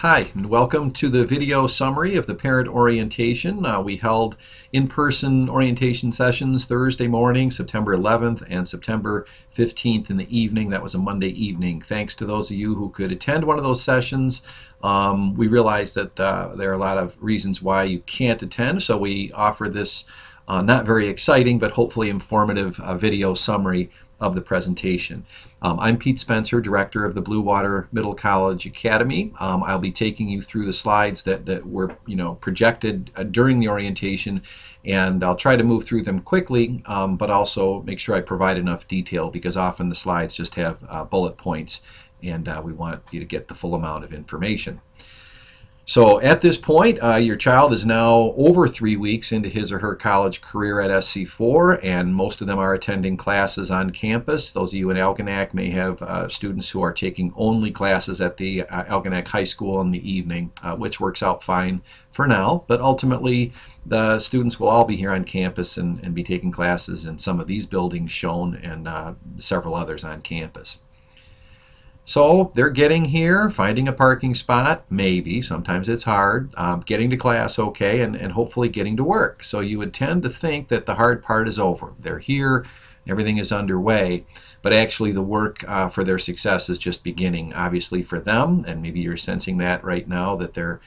Hi, and welcome to the video summary of the parent orientation. We held in-person orientation sessions Thursday morning, September 11th, and September 15th in the evening. That was a Monday evening. Thanks to those of you who could attend one of those sessions. We realized that there are a lot of reasons why you can't attend, so we offer this not very exciting, but hopefully informative video summary of the presentation. I'm Pete Spencer, Director of the Blue Water Middle College Academy. I'll be taking you through the slides that were projected during the orientation, and I'll try to move through them quickly, but also make sure I provide enough detail because often the slides just have bullet points, and we want you to get the full amount of information. So at this point, your child is now over 3 weeks into his or her college career at SC4, and most of them are attending classes on campus. Those of you in Algonac may have students who are taking only classes at the Algonac High School in the evening, which works out fine for now. But ultimately, the students will all be here on campus and be taking classes in some of these buildings shown and several others on campus. So they're getting here, finding a parking spot, maybe, sometimes it's hard, getting to class okay, and hopefully getting to work. So you would tend to think that the hard part is over. They're here, everything is underway, but actually the work for their success is just beginning, obviously for them, and maybe you're sensing that right now, that they're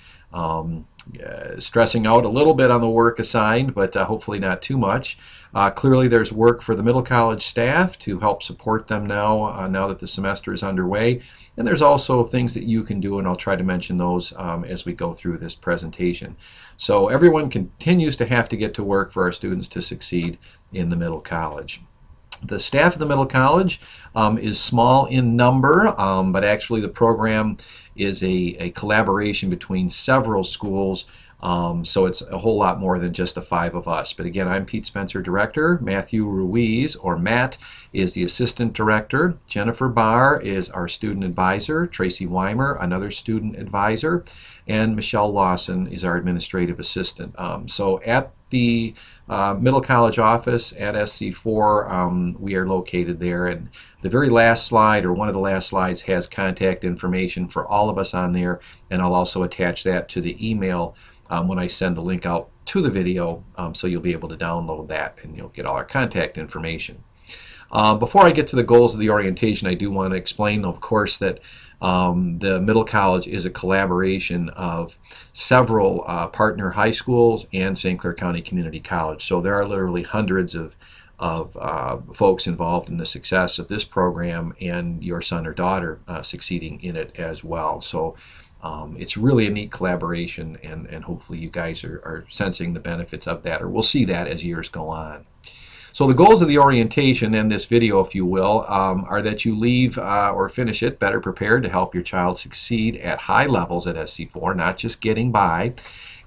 stressing out a little bit on the work assigned, but hopefully not too much. Clearly there's work for the middle college staff to help support them now that the semester is underway, and there's also things that you can do, and I'll try to mention those as we go through this presentation. So everyone continues to have to get to work for our students to succeed in the middle college. The staff of the middle college is small in number, but actually the program is a collaboration between several schools, so it's a whole lot more than just the 5 of us. But again, I'm Pete Spencer, Director. Matthew Ruiz, or Matt, is the Assistant Director. Jennifer Barr is our Student Advisor. Tracy Weimer, another Student Advisor. And Michelle Lawson is our Administrative Assistant. So at the middle college office at SC4, we are located there, and the very last slide, or one of the last slides, has contact information for all of us on there, and I'll also attach that to the email when I send the link out to the video, so you'll be able to download that and you'll get all our contact information. Before I get to the goals of the orientation, I do want to explain, of course, that the middle college is a collaboration of several partner high schools and St. Clair County Community College. So there are literally hundreds of folks involved in the success of this program and your son or daughter succeeding in it as well. So it's really a neat collaboration, and hopefully you guys are sensing the benefits of that, or we'll see that as years go on. So the goals of the orientation and this video, if you will, are that you leave or finish it better prepared to help your child succeed at high levels at SC4, not just getting by,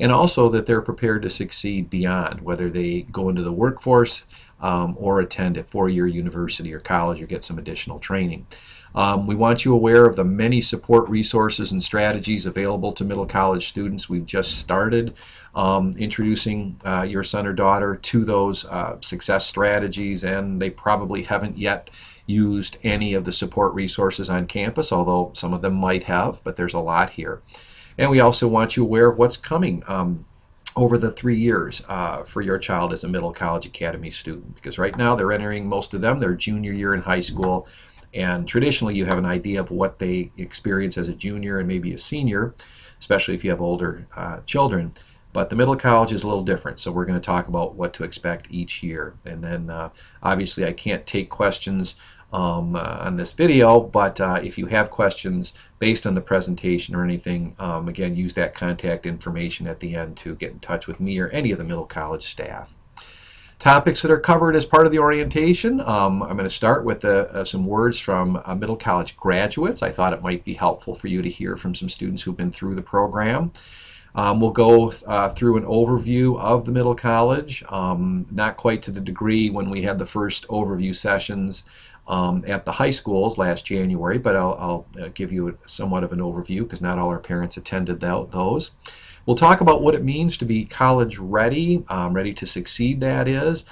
and also that they're prepared to succeed beyond, whether they go into the workforce or attend a 4-year university or college or get some additional training. We want you aware of the many support resources and strategies available to middle college students. We've just started introducing your son or daughter to those success strategies, and they probably haven't yet used any of the support resources on campus, although some of them might have, but there's a lot here. And we also want you aware of what's coming over the 3 years for your child as a middle college academy student, because right now they're entering, most of them, their junior year in high school. And traditionally you have an idea of what they experience as a junior and maybe a senior, especially if you have older children. But the middle college is a little different, so we're going to talk about what to expect each year. And then obviously I can't take questions on this video, but if you have questions based on the presentation or anything, again, use that contact information at the end to get in touch with me or any of the middle college staff. Topics that are covered as part of the orientation. I'm going to start with some words from middle college graduates. I thought it might be helpful for you to hear from some students who've been through the program. We'll go through an overview of the middle college, not quite to the degree when we had the first overview sessions at the high schools last January, but I'll give you somewhat of an overview because not all our parents attended those. We'll talk about what it means to be college ready, ready to succeed, that is,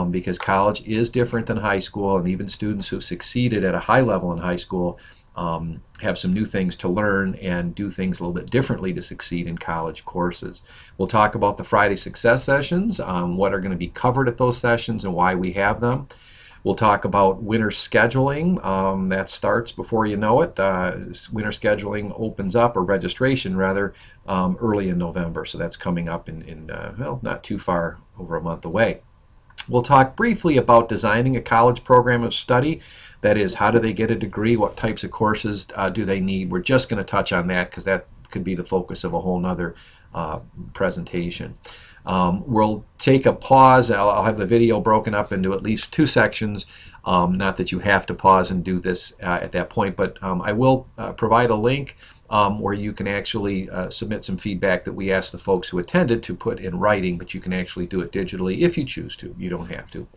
because college is different than high school, and even students who've succeeded at a high level in high school have some new things to learn and do things a little bit differently to succeed in college courses. We'll talk about the Friday Success Sessions, what are going to be covered at those sessions and why we have them. We'll talk about winter scheduling. That starts before you know it. Winter scheduling opens up, or registration rather, early in November. So that's coming up in well, not too far over a month away. We'll talk briefly about designing a college program of study. That is, how do they get a degree? What types of courses do they need? We're just going to touch on that because that could be the focus of a whole nother presentation. We'll take a pause. I'll have the video broken up into at least 2 sections. Not that you have to pause and do this at that point, but I will provide a link where you can actually submit some feedback that we asked the folks who attended to put in writing, but you can actually do it digitally if you choose to. You don't have to.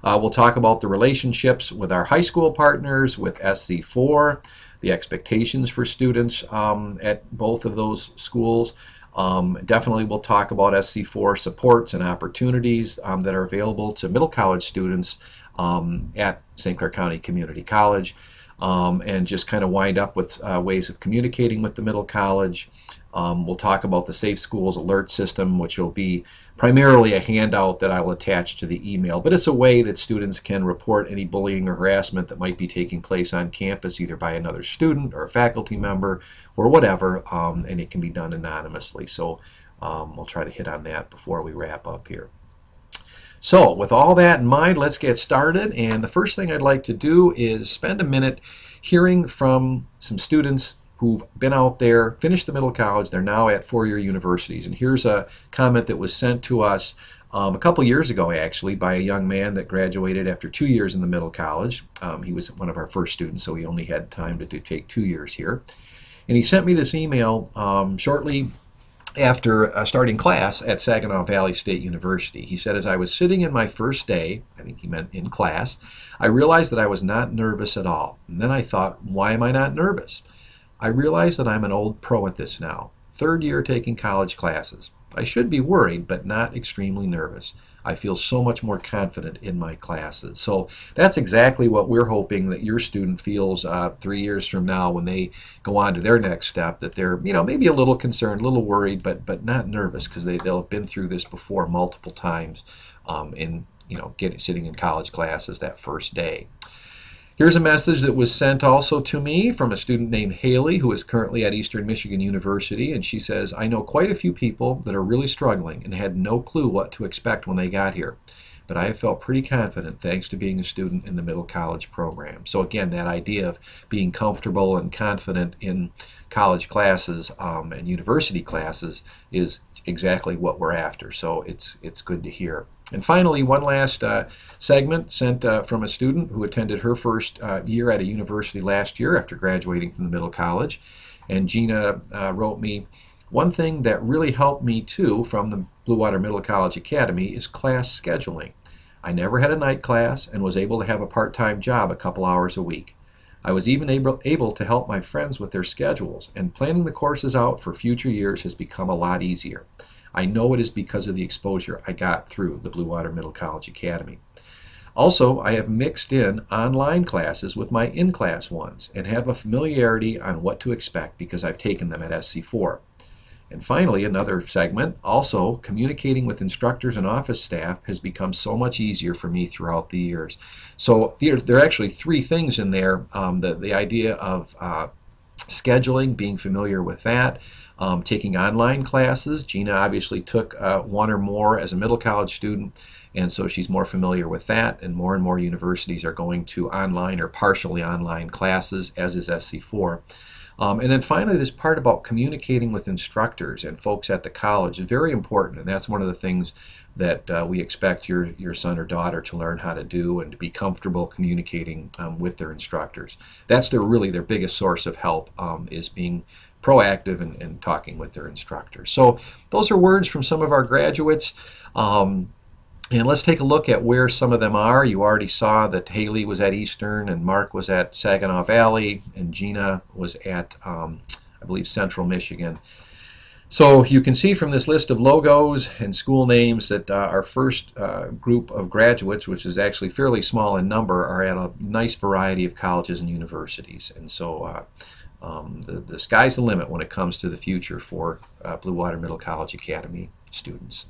We'll talk about the relationships with our high school partners, with SC4, the expectations for students at both of those schools. Definitely we'll talk about SC4 supports and opportunities that are available to middle college students at St. Clair County Community College, and just kind of wind up with ways of communicating with the middle college. We'll talk about the Safe Schools Alert System, which will be primarily a handout that I will attach to the email, but it's a way that students can report any bullying or harassment that might be taking place on campus, either by another student or a faculty member or whatever, and it can be done anonymously. So we'll try to hit on that before we wrap up here. So with all that in mind, let's get started. And the first thing I'd like to do is spend a minute hearing from some students who've been out there, finished the middle college, they're now at four-year universities. And here's a comment that was sent to us a couple years ago, actually, by a young man that graduated after 2 years in the middle college. He was one of our first students, so he only had time to take 2 years here. And he sent me this email shortly after starting class at Saginaw Valley State University. He said, as I was sitting in my first day, I think he meant in class, I realized that I was not nervous at all. And then I thought, why am I not nervous? I realize that I'm an old pro at this now, 3rd year taking college classes. I should be worried, but not extremely nervous. I feel so much more confident in my classes. So that's exactly what we're hoping that your student feels 3 years from now when they go on to their next step, that they're, you know, maybe a little concerned, a little worried, but not nervous, because they'll have been through this before multiple times in, you know, sitting in college classes that first day. Here's a message that was sent also to me from a student named Haley, who is currently at Eastern Michigan University, and she says, I know quite a few people that are really struggling and had no clue what to expect when they got here, but I have felt pretty confident thanks to being a student in the middle college program. So again, that idea of being comfortable and confident in college classes and university classes is exactly what we're after, so it's good to hear. And finally, one last segment sent from a student who attended her first year at a university last year after graduating from the middle college. And Gina wrote me, one thing that really helped me too from the Blue Water Middle College Academy is class scheduling. I never had a night class and was able to have a part-time job a couple hours a week. I was even able to help my friends with their schedules, and planning the courses out for future years has become a lot easier. I know it is because of the exposure I got through the Blue Water Middle College Academy. Also, I have mixed in online classes with my in-class ones and have a familiarity on what to expect because I've taken them at SC4. And finally, another segment, also communicating with instructors and office staff has become so much easier for me throughout the years. So there are actually 3 things in there. The idea of scheduling, being familiar with that, taking online classes. Gina obviously took 1 or more as a middle college student, and so she's more familiar with that, and more universities are going to online or partially online classes, as is SC4. And then finally, this part about communicating with instructors and folks at the college is very important, and that's one of the things that we expect your son or daughter to learn how to do and to be comfortable communicating with their instructors. That's really their biggest source of help, is being proactive and talking with their instructors. So those are words from some of our graduates. And let's take a look at where some of them are. You already saw that Haley was at Eastern, and Mark was at Saginaw Valley, and Gina was at, I believe, Central Michigan. So you can see from this list of logos and school names that our first group of graduates, which is actually fairly small in number, are at a nice variety of colleges and universities. And so the sky's the limit when it comes to the future for Blue Water Middle College Academy students.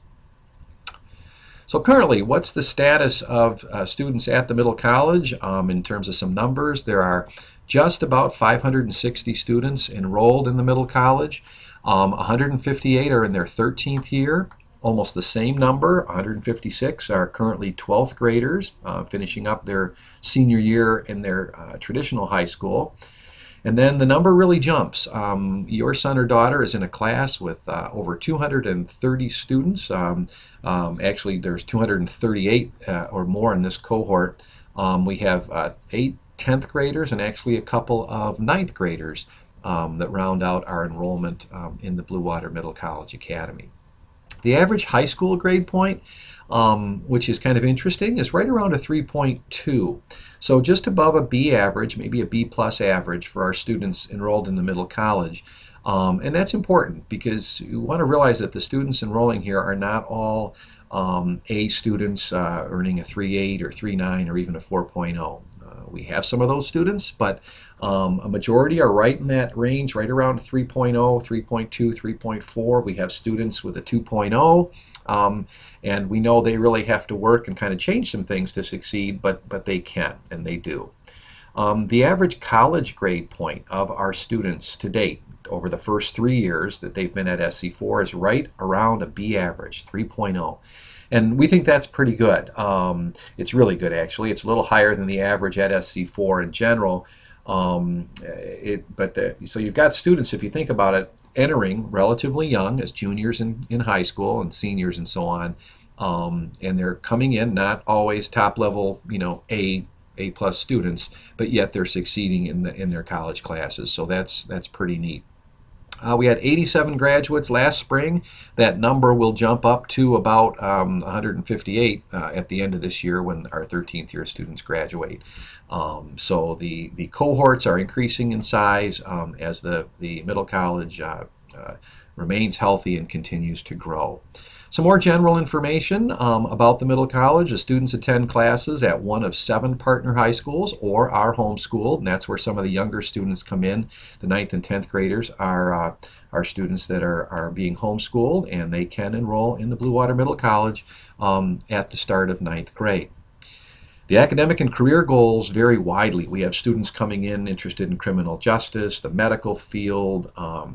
So currently, what's the status of students at the Middle College in terms of some numbers? There are just about 560 students enrolled in the Middle College. 158 are in their 13th year. Almost the same number, 156, are currently 12th graders finishing up their senior year in their traditional high school. And then the number really jumps. Your son or daughter is in a class with over 230 students. Actually, there's 238 or more in this cohort. We have 8 10th graders and actually a couple of 9th graders that round out our enrollment in the Blue Water Middle College Academy. The average high school grade point, which is kind of interesting, is right around a 3.2. So just above a B average, maybe a B plus average for our students enrolled in the Middle College. And that's important because you want to realize that the students enrolling here are not all A students earning a 3.8 or 3.9 or even a 4.0. We have some of those students, but a majority are right in that range, right around 3.0, 3.2, 3.4. We have students with a 2.0, and we know they really have to work and kind of change some things to succeed, but they can, and they do. The average college grade point of our students to date over the first 3 years that they've been at SC4 is right around a B average, 3.0. And we think that's pretty good. It's really good, actually. It's a little higher than the average at SC4 in general. So you've got students, if you think about it, entering relatively young as juniors in high school and seniors and so on. And they're coming in not always top level, A plus students, but yet they're succeeding in their college classes. So that's pretty neat. We had 87 graduates last spring. That number will jump up to about 158 at the end of this year when our 13th year students graduate. So the cohorts are increasing in size as the Middle College remains healthy and continues to grow. Some more general information about the Middle College. The students attend classes at one of 7 partner high schools or are homeschooled, and that's where some of the younger students come in. The 9th and 10th graders are students that are being homeschooled, and they can enroll in the Blue Water Middle College at the start of 9th grade. The academic and career goals vary widely. We have students coming in interested in criminal justice, the medical field,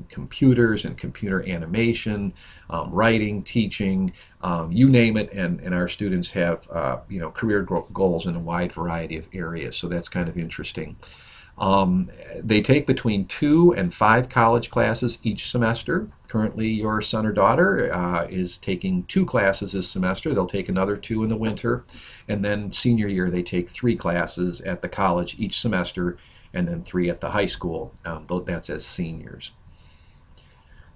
computers and computer animation, writing, teaching, you name it, and our students have career goals in a wide variety of areas, so that's kind of interesting. They take between 2 and 5 college classes each semester. Currently, your son or daughter is taking 2 classes this semester. They'll take another 2 in the winter. And then senior year, they take 3 classes at the college each semester and then 3 at the high school. That's as seniors.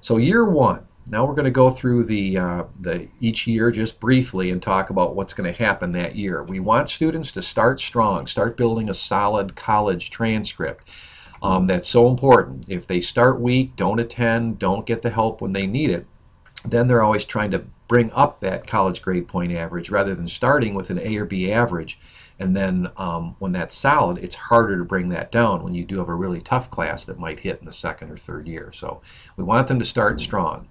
So year 1. Now we're going to go through each year just briefly and talk about what's going to happen that year. We want students to start strong, start building a solid college transcript. That's so important. If they start weak, don't attend, don't get the help when they need it, then they're always trying to bring up that college grade point average rather than starting with an A or B average. And then when that's solid, it's harder to bring that down when you do have a really tough class that might hit in the 2nd or 3rd year. So we want them to start strong.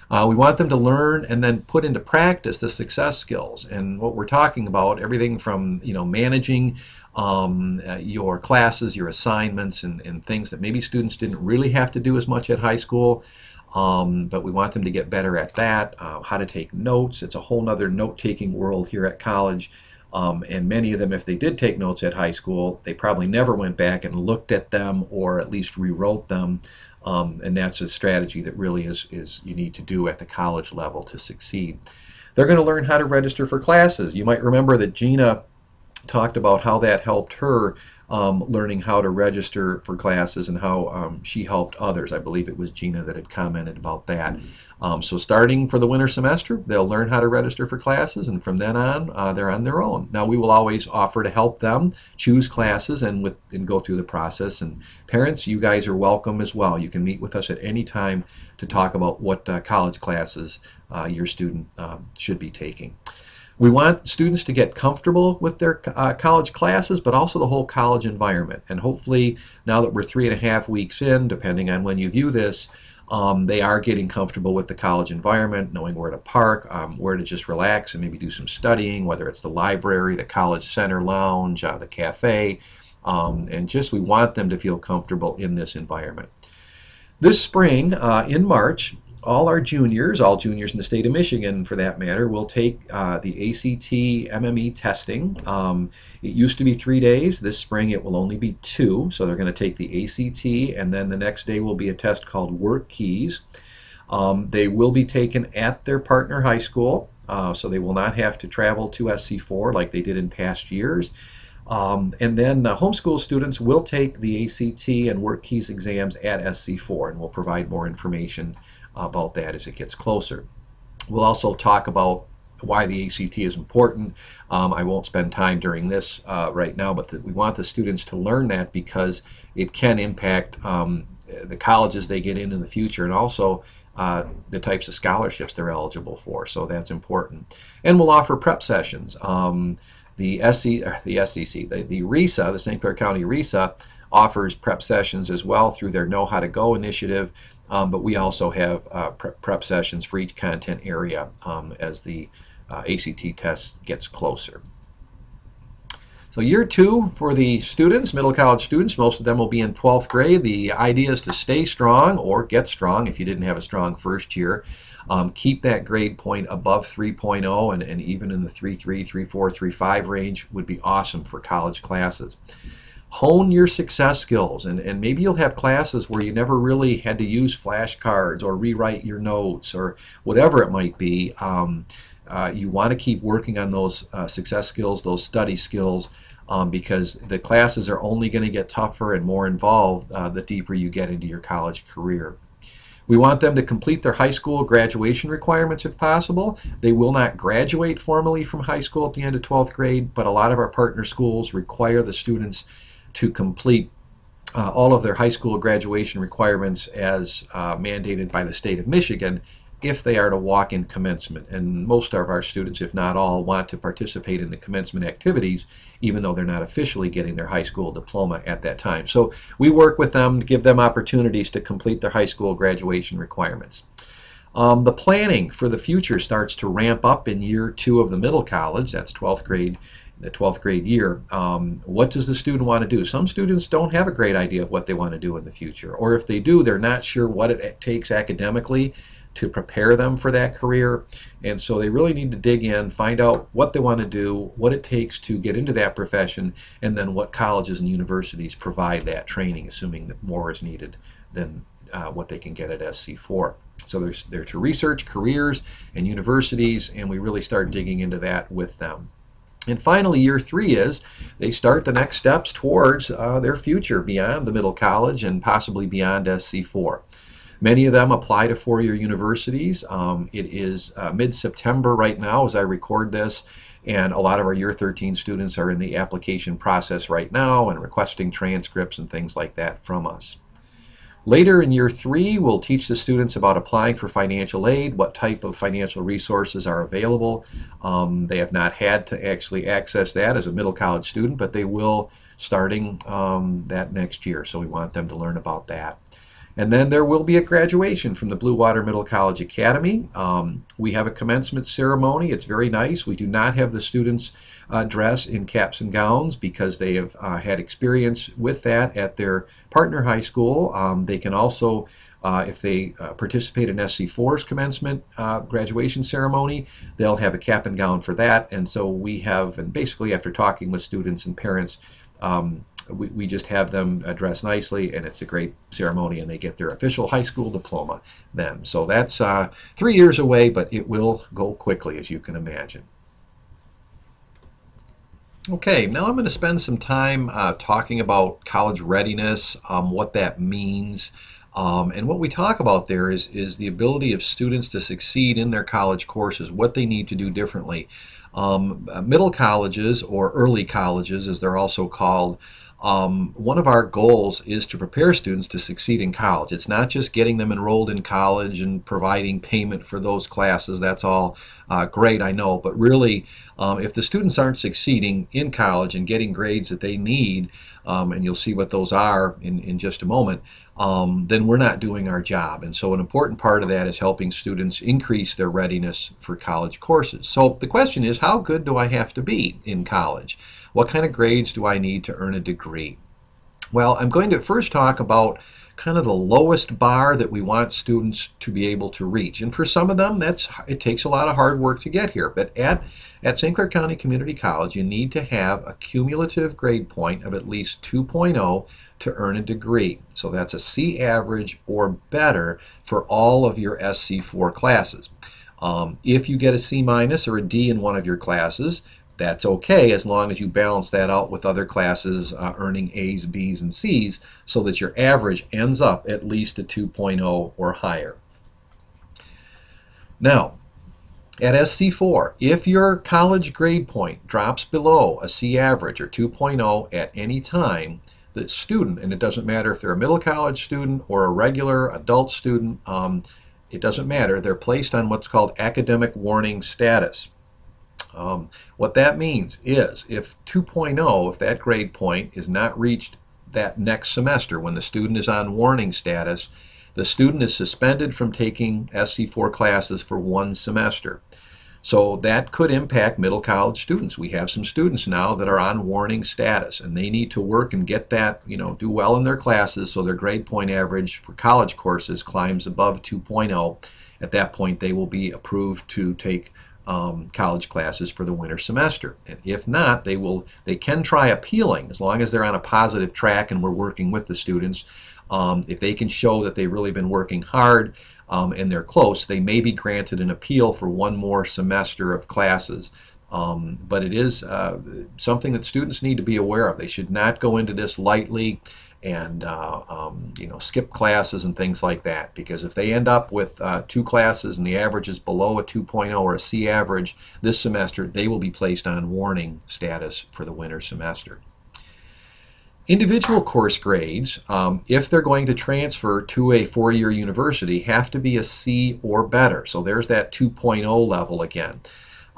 We want them to learn and then put into practice the success skills. And what we're talking about, everything from managing your classes, your assignments, and things that maybe students didn't really have to do as much at high school. But we want them to get better at that, how to take notes. It's a whole nother note-taking world here at college. And many of them, if they did take notes at high school, they probably never went back and looked at them or at least rewrote them. And that's a strategy that really is you need to do at the college level to succeed. They're going to learn how to register for classes. You might remember that Gina talked about how that helped her learning how to register for classes and how she helped others. I believe it was Gina that had commented about that. So starting for the winter semester, they'll learn how to register for classes, and from then on, they're on their own. Now, we will always offer to help them choose classes and go through the process. And parents, you guys are welcome as well. You can meet with us at any time to talk about what college classes your student should be taking. We want students to get comfortable with their college classes, but also the whole college environment. And hopefully, now that we're 3.5 weeks in, depending on when you view this, they are getting comfortable with the college environment, knowing where to park, where to just relax and maybe do some studying, whether it's the library, the college center lounge, the cafe, and just we want them to feel comfortable in this environment. This spring, in March, all juniors in the state of Michigan, for that matter, will take the ACT MME testing. It used to be 3 days. This spring it will only be 2. So they're going to take the ACT, and then the next day will be a test called Work Keys. They will be taken at their partner high school, so they will not have to travel to SC4 like they did in past years. And then homeschool students will take the ACT and Work Keys exams at SC4, and we'll provide more information about that as it gets closer. We'll also talk about why the ACT is important. I won't spend time during this right now, but we want the students to learn that because it can impact the colleges they get in the future, and also the types of scholarships they're eligible for. So that's important. And we'll offer prep sessions. The RESA, the St. Clair County RESA, offers prep sessions as well through their Know How to Go initiative. But we also have prep sessions for each content area as the ACT test gets closer. So year 2 for the students, middle college students, most of them will be in 12th grade. The idea is to stay strong or get strong if you didn't have a strong first year. Keep that grade point above 3.0 and even in the 3.3, 3.4, 3.5 range would be awesome for college classes. Hone your success skills, and maybe you'll have classes where you never really had to use flashcards or rewrite your notes or whatever it might be. You want to keep working on those success skills, those study skills, because the classes are only going to get tougher and more involved the deeper you get into your college career. We want them to complete their high school graduation requirements if possible. They will not graduate formally from high school at the end of 12th grade, but a lot of our partner schools require the students to complete all of their high school graduation requirements as mandated by the state of Michigan if they are to walk in commencement. And most of our students, if not all, want to participate in the commencement activities even though they're not officially getting their high school diploma at that time. So we work with them to give them opportunities to complete their high school graduation requirements. The planning for the future starts to ramp up in year 2 of the middle college. That's 12th grade. The 12th grade year. What does the student want to do? Some students don't have a great idea of what they want to do in the future, or if they do, they're not sure what it takes academically to prepare them for that career, and so they really need to dig in, find out what they want to do, what it takes to get into that profession, and then what colleges and universities provide that training, assuming that more is needed than what they can get at SC4. So they're to research careers and universities, and we really start digging into that with them. And finally, year 3 is they start the next steps towards their future beyond the middle college and possibly beyond SC4. Many of them apply to 4-year universities. It is mid-September right now as I record this, and a lot of our year 13 students are in the application process right now and requesting transcripts and things like that from us. Later in year 3, we'll teach the students about applying for financial aid, what type of financial resources are available. They have not had to actually access that as a middle college student, but they will starting that next year, so we want them to learn about that. And then there will be a graduation from the Blue Water Middle College Academy. We have a commencement ceremony. It's very nice. We do not have the students dress in caps and gowns because they have had experience with that at their partner high school. They can also, if they participate in SC4's commencement graduation ceremony, they'll have a cap and gown for that. And so we have, and basically after talking with students and parents, we just have them dress nicely, and it's a great ceremony, and they get their official high school diploma then. So that's 3 years away, but it will go quickly, as you can imagine. Okay, now I'm going to spend some time talking about college readiness, what that means. And what we talk about there is the ability of students to succeed in their college courses, what they need to do differently. Middle colleges, or early colleges as they're also called, one of our goals is to prepare students to succeed in college. It's not just getting them enrolled in college and providing payment for those classes. That's all great, I know, but really if the students aren't succeeding in college and getting grades that they need, and you'll see what those are in just a moment, then we're not doing our job. And so an important part of that is helping students increase their readiness for college courses. So the question is, how good do I have to be in college? What kind of grades do I need to earn a degree? Well, I'm going to first talk about kind of the lowest bar that we want students to be able to reach. And for some of them, it takes a lot of hard work to get here. But at St. Clair County Community College, you need to have a cumulative grade point of at least 2.0 to earn a degree. So that's a C average or better for all of your SC4 classes. If you get a C minus or a D in one of your classes, that's okay as long as you balance that out with other classes earning A's, B's, and C's so that your average ends up at least a 2.0 or higher. Now, at SC4, if your college grade point drops below a C average or 2.0 at any time, the student, and it doesn't matter if they're a middle college student or a regular adult student, it doesn't matter, they're placed on what's called academic warning status. What that means is if 2.0, if that grade point is not reached that next semester when the student is on warning status, the student is suspended from taking SC4 classes for 1 semester. So that could impact middle college students. We have some students now that are on warning status, and they need to work and get that, do well in their classes so their grade point average for college courses climbs above 2.0. At that point, they will be approved to take college classes for the winter semester. And if not, they can try appealing as long as they're on a positive track and we're working with the students. If they can show that they've really been working hard and they're close, they may be granted an appeal for 1 more semester of classes. But it is something that students need to be aware of. They should not go into this lightly and skip classes and things like that, because if they end up with 2 classes and the average is below a 2.0 or a C average this semester, they will be placed on warning status for the winter semester. Individual course grades, if they're going to transfer to a 4-year university, have to be a C or better. So there's that 2.0 level again.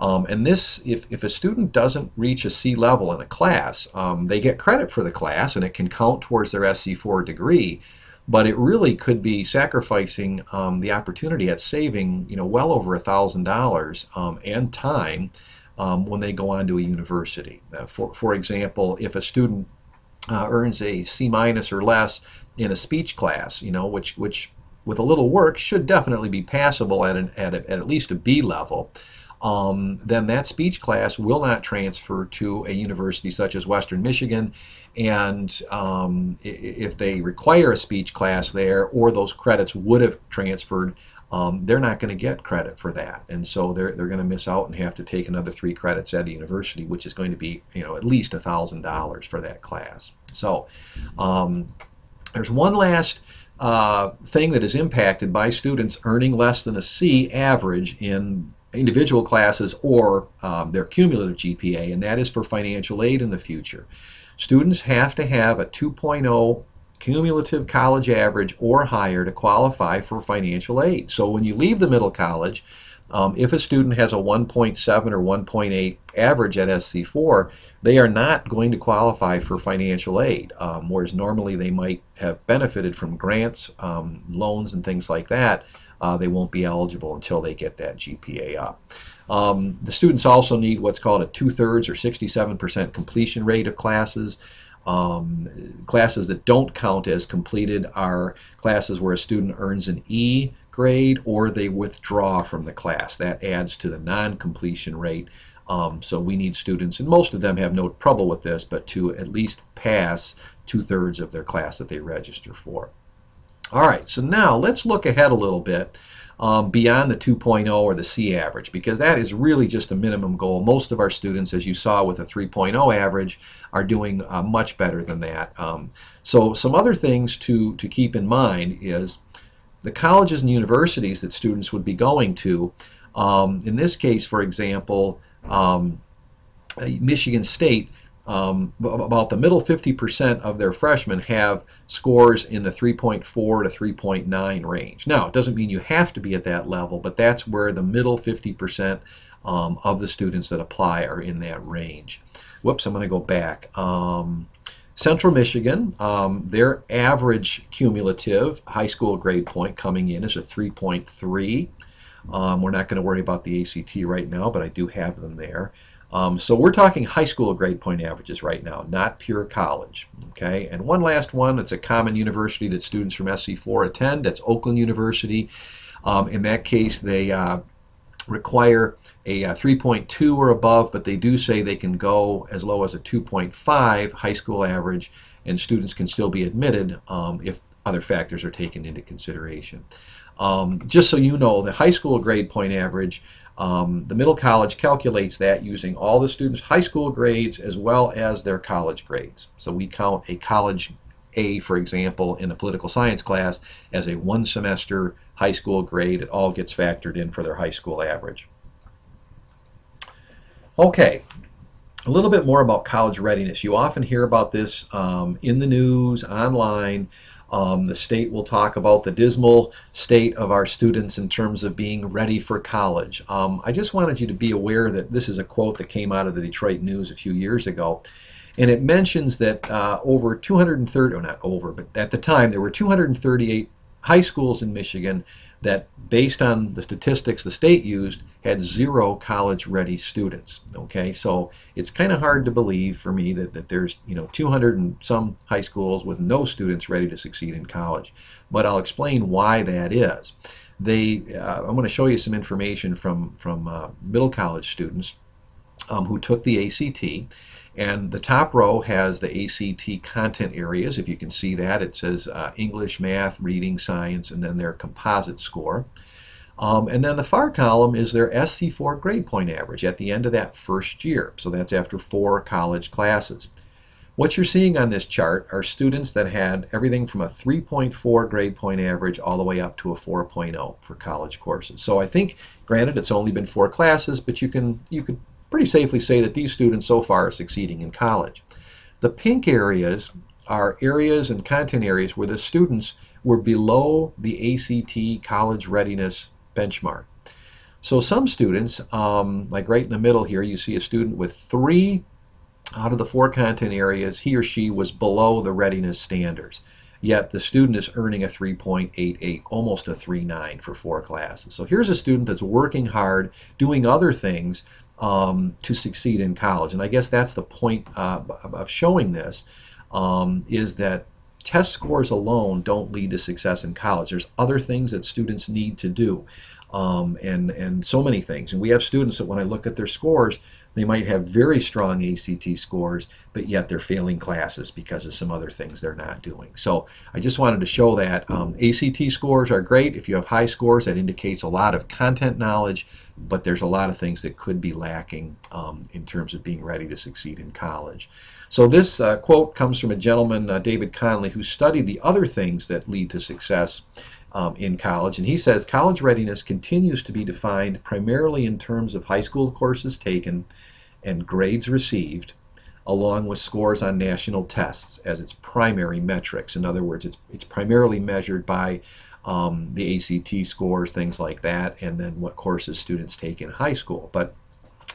And this, if a student doesn't reach a C level in a class, they get credit for the class and it can count towards their SC4 degree, but it really could be sacrificing the opportunity at saving well over $1,000 and time when they go on to a university. For example, if a student earns a C minus or less in a speech class, which with a little work should definitely be passable at least a B level, then that speech class will not transfer to a university such as Western Michigan, and if they require a speech class there or those credits would have transferred, they're not going to get credit for that, and so they're going to miss out and have to take another 3 credits at a university, which is going to be at least $1,000 for that class. So there's one last thing that is impacted by students earning less than a C average in individual classes or their cumulative GPA, and that is for financial aid in the future. Students have to have a 2.0 cumulative college average or higher to qualify for financial aid. So when you leave the middle college, if a student has a 1.7 or 1.8 average at SC4, they are not going to qualify for financial aid, whereas normally they might have benefited from grants, loans, and things like that. They won't be eligible until they get that GPA up. The students also need what's called a 2/3 or 67% completion rate of classes. Classes that don't count as completed are classes where a student earns an E grade or they withdraw from the class. That adds to the non-completion rate. So we need students, and most of them have no trouble with this, but to at least pass 2/3 of their class that they register for. All right, so now let's look ahead a little bit beyond the 2.0 or the C average, because that is really just a minimum goal. Most of our students, as you saw with a 3.0 average, are doing much better than that. So some other things to keep in mind is the colleges and universities that students would be going to. In this case, for example, Michigan State, about the middle 50% of their freshmen have scores in the 3.4 to 3.9 range. Now, it doesn't mean you have to be at that level, but that's where the middle 50% of the students that apply are in that range. Whoops, I'm going to go back. Central Michigan, their average cumulative high school grade point coming in is a 3.3. We're not going to worry about the ACT right now, but I do have them there. So we're talking high school grade point averages right now, not pure college. Okay, and one last one, it's a common university that students from SC4 attend. That's Oakland University. In that case, they require a 3.2 or above, but they do say they can go as low as a 2.5 high school average, and students can still be admitted if other factors are taken into consideration. Just so you know, the high school grade point average, the middle college calculates that using all the students' high school grades as well as their college grades. So we count a college A, for example, in the political science class as a one semester high school grade. It all gets factored in for their high school average. Okay, a little bit more about college readiness. You often hear about this in the news, online. The state will talk about the dismal state of our students in terms of being ready for college. I just wanted you to be aware that this is a quote that came out of the Detroit News a few years ago. And it mentions that over 230, or not over, but at the time there were 238 high schools in Michigan that, based on the statistics the state used, had 0 college-ready students. Okay, so it's kind of hard to believe for me that there's 200 and some high schools with no students ready to succeed in college. But I'll explain why that is. I'm going to show you some information from middle college students who took the ACT. And the top row has the ACT content areas. If you can see that, it says English, math, reading, science, and then their composite score. And then the far column is their SC4 grade point average at the end of that first year. So that's after 4 college classes. What you're seeing on this chart are students that had everything from a 3.4 grade point average all the way up to a 4.0 for college courses. So I think, granted, it's only been 4 classes, but you could pretty safely say that these students so far are succeeding in college. The pink areas are areas and content areas where the students were below the ACT college readiness benchmark. So some students, like right in the middle here, you see a student with 3 out of the 4 content areas, he or she was below the readiness standards. Yet the student is earning a 3.88, almost a 3.9 for 4 classes. So here's a student that's working hard, doing other things to succeed in college. And I guess that's the point of showing this, is that test scores alone don't lead to success in college. There's other things that students need to do, and so many things. And we have students that, when I look at their scores, they might have very strong ACT scores, but yet they're failing classes because of some other things they're not doing. So I just wanted to show that ACT scores are great. If you have high scores, that indicates a lot of content knowledge, but there's a lot of things that could be lacking in terms of being ready to succeed in college. So this quote comes from a gentleman, David Conley, who studied the other things that lead to success in college, and he says college readiness continues to be defined primarily in terms of high school courses taken and grades received, along with scores on national tests as its primary metrics. In other words, it's primarily measured by the ACT scores, things like that, and then what courses students take in high school. But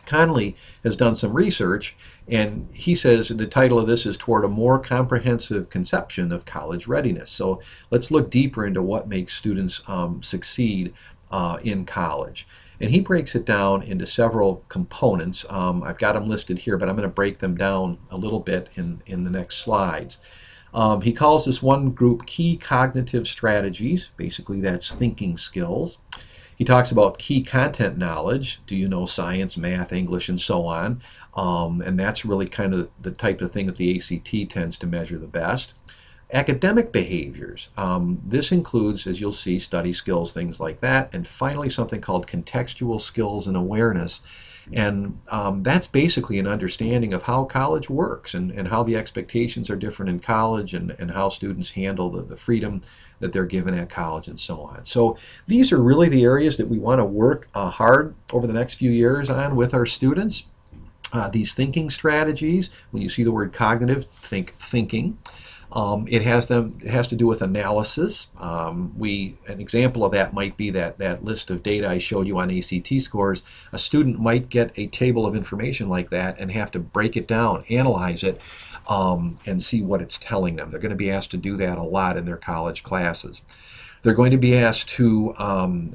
Conley has done some research, and he says the title of this is Toward a More Comprehensive Conception of College Readiness. So let's look deeper into what makes students succeed in college. And he breaks it down into several components. I've got them listed here, but I'm going to break them down a little bit in the next slides. He calls this one group key cognitive strategies. Basically, that's thinking skills. He talks about key content knowledge. Do you know science, math, English, and so on? And that's really kind of the type of thing that the ACT tends to measure the best. Academic behaviors. This includes, as you'll see, study skills, things like that, and finally something called contextual skills and awareness. And that's basically an understanding of how college works and how the expectations are different in college and how students handle the freedom that they're given at college and so on. So these are really the areas that we want to work hard over the next few years on with our students. These thinking strategies, when you see the word cognitive, think thinking. It has to do with analysis. An example of that might be that list of data I showed you on ACT scores. A student might get a table of information like that and have to break it down, analyze it, and see what it's telling them. They're going to be asked to do that a lot in their college classes. They're going to be asked to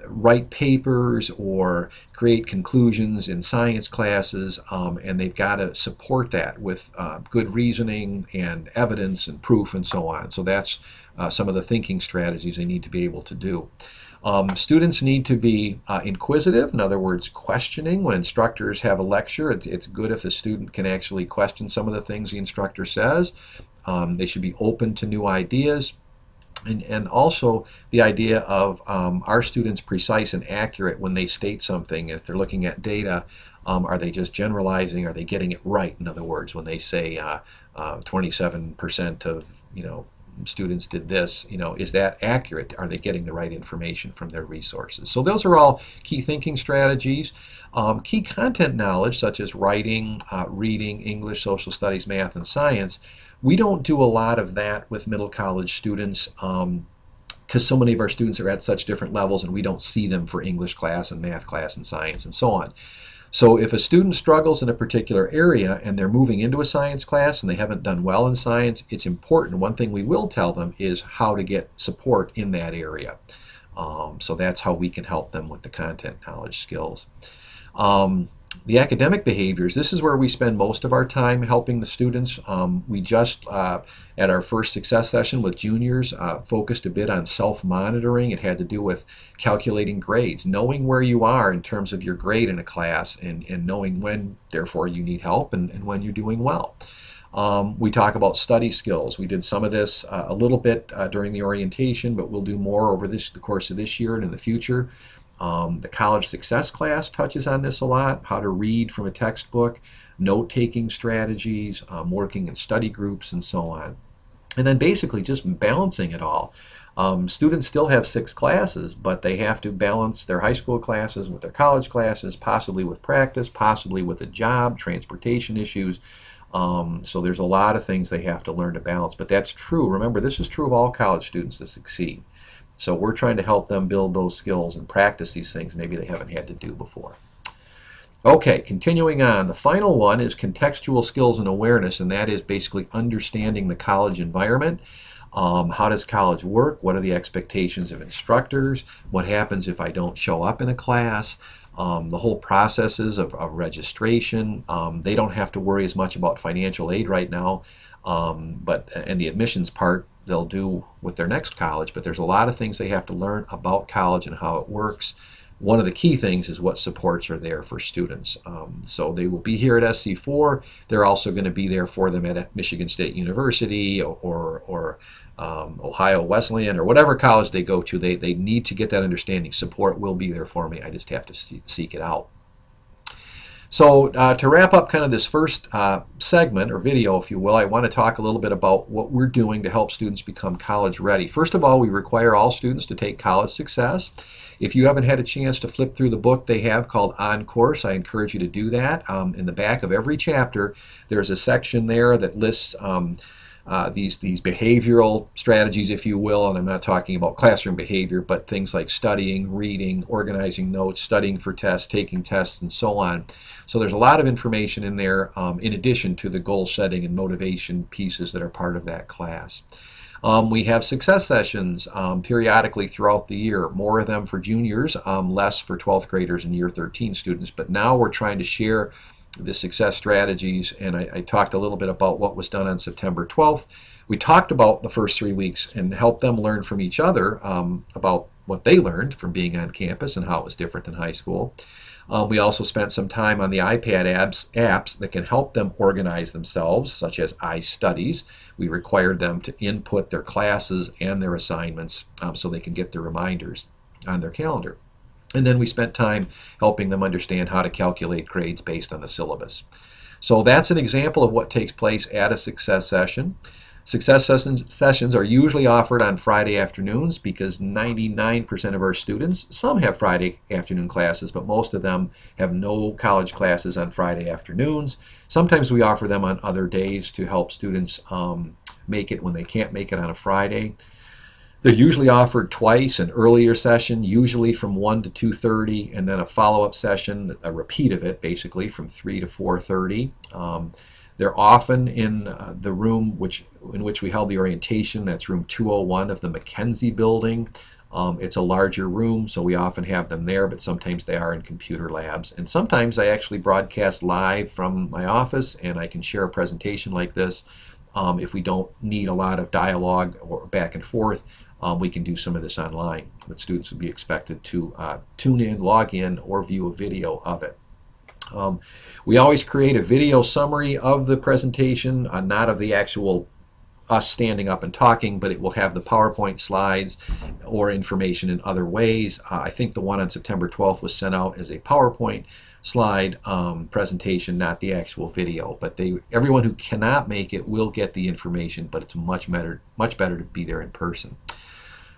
write papers or create conclusions in science classes, and they've got to support that with good reasoning and evidence and proof and so on. So that's some of the thinking strategies they need to be able to do. Students need to be inquisitive, in other words, questioning. When instructors have a lecture, it's good if the student can actually question some of the things the instructor says. They should be open to new ideas. And also the idea of are students precise and accurate when they state something? If they're looking at data, are they just generalizing? Are they getting it right? In other words, when they say 27% of students did this, is that accurate? Are they getting the right information from their resources? So those are all key thinking strategies. Key content knowledge, such as writing, reading, English, social studies, math, and science. We don't do a lot of that with middle college students because so many of our students are at such different levels and we don't see them for English class and math class and science and so on. So if a student struggles in a particular area and they're moving into a science class and they haven't done well in science, it's important. One thing we will tell them is how to get support in that area. So that's how we can help them with the content knowledge skills. The academic behaviors, this is where we spend most of our time helping the students. We just, at our first success session with juniors, focused a bit on self-monitoring. It had to do with calculating grades, knowing where you are in terms of your grade in a class, and knowing when, therefore, you need help and when you're doing well. We talk about study skills. We did some of this a little bit during the orientation, but we'll do more over the course of this year and in the future. The college success class touches on this a lot, how to read from a textbook, note-taking strategies, working in study groups, and so on. And then basically just balancing it all. Students still have 6 classes, but they have to balance their high school classes with their college classes, possibly with practice, possibly with a job, transportation issues. So there's a lot of things they have to learn to balance, but that's true. Remember, this is true of all college students to succeed. So we're trying to help them build those skills and practice these things maybe they haven't had to do before. Okay, continuing on. The final one is contextual skills and awareness, and that is basically understanding the college environment. How does college work? What are the expectations of instructors? What happens if I don't show up in a class? The whole processes of registration. They don't have to worry as much about financial aid right now, and the admissions part they'll do with their next college, but there's a lot of things they have to learn about college and how it works. One of the key things is what supports are there for students. So they will be here at SC4. They're also going to be there for them at Michigan State University or Ohio Wesleyan or whatever college they go to. They need to get that understanding. Support will be there for me. I just have to seek it out. So to wrap up kind of this first segment or video, if you will, I want to talk a little bit about what we're doing to help students become college ready. First of all, we require all students to take College Success. If you haven't had a chance to flip through the book they have called On Course, I encourage you to do that. In the back of every chapter, there's a section there that lists these behavioral strategies, if you will, and I'm not talking about classroom behavior, but things like studying, reading, organizing notes, studying for tests, taking tests, and so on. So there's a lot of information in there in addition to the goal setting and motivation pieces that are part of that class. We have success sessions periodically throughout the year, more of them for juniors, less for 12th graders and year 13 students, but now we're trying to share the success strategies, and I talked a little bit about what was done on September 12th. We talked about the first 3 weeks and helped them learn from each other about what they learned from being on campus and how it was different than high school. We also spent some time on the iPad apps that can help them organize themselves, such as iStudies. We required them to input their classes and their assignments so they can get their reminders on their calendar. And then we spent time helping them understand how to calculate grades based on the syllabus. So that's an example of what takes place at a success session. Success sessions are usually offered on Friday afternoons because 99% of our students, some have Friday afternoon classes, but most of them have no college classes on Friday afternoons. Sometimes we offer them on other days to help students make it when they can't make it on a Friday. They're usually offered twice, an earlier session, usually from 1 to 2:30, and then a follow-up session, a repeat of it, basically, from 3 to 4:30. They're often in the room in which we held the orientation. That's room 201 of the McKenzie building. It's a larger room, so we often have them there, but sometimes they are in computer labs. And sometimes I actually broadcast live from my office, and I can share a presentation like this. If we don't need a lot of dialogue or back and forth, we can do some of this online. But students would be expected to tune in, log in, or view a video of it. We always create a video summary of the presentation, not of the actual us standing up and talking, but it will have the PowerPoint slides or information in other ways. I think the one on September 12th was sent out as a PowerPoint slide presentation, not the actual video. But everyone who cannot make it will get the information, but it's much better to be there in person.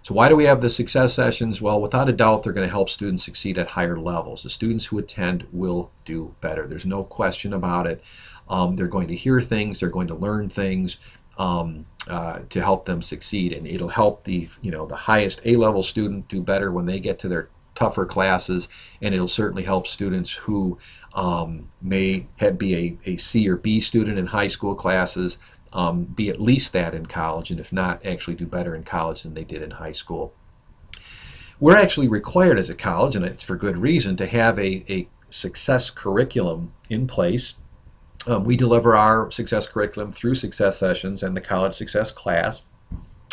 So why do we have the success sessions? Well, without a doubt, they're going to help students succeed at higher levels. The students who attend will do better. There's no question about it. They're going to hear things. They're going to learn things to help them succeed. And it'll help the highest A-level student do better when they get to their tougher classes. And it'll certainly help students who may be a C or B student in high school classes be at least that in college, and if not, actually do better in college than they did in high school. We're actually required as a college, and it's for good reason, to have a success curriculum in place. We deliver our success curriculum through success sessions and the college success class.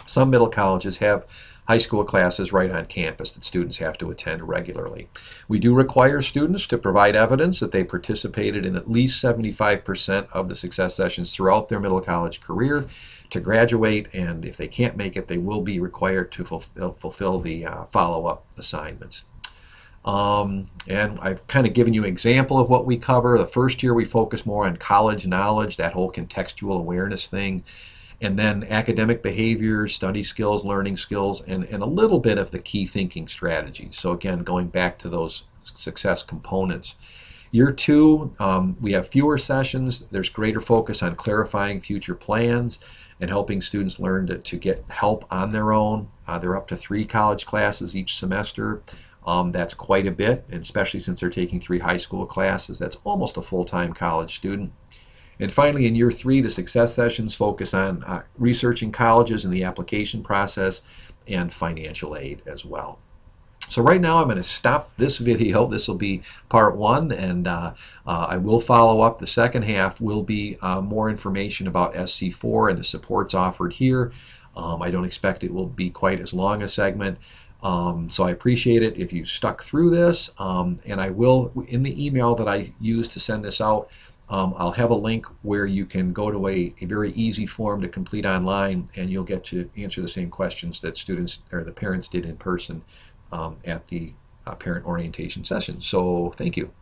Some middle colleges have high school classes right on campus that students have to attend regularly. We do require students to provide evidence that they participated in at least 75% of the success sessions throughout their middle college career to graduate, and if they can't make it, they will be required to fulfill the follow-up assignments. And I've kind of given you an example of what we cover. The first year we focus more on college knowledge, that whole contextual awareness thing. And then academic behaviors, study skills, learning skills, and a little bit of the key thinking strategies. So again, going back to those success components. Year 2, we have fewer sessions. There's greater focus on clarifying future plans and helping students learn to get help on their own. They're up to 3 college classes each semester. That's quite a bit, and especially since they're taking 3 high school classes. That's almost a full-time college student. And finally, in year 3, the success sessions focus on researching colleges and the application process and financial aid as well. So right now I'm going to stop this video. This will be part 1, and I will follow up. The second half will be more information about SC4 and the supports offered here. I don't expect it will be quite as long a segment. So I appreciate it if you stuck through this, and I will, in the email that I use to send this out, I'll have a link where you can go to a very easy form to complete online, and you'll get to answer the same questions that students or the parents did in person at the parent orientation session. So thank you.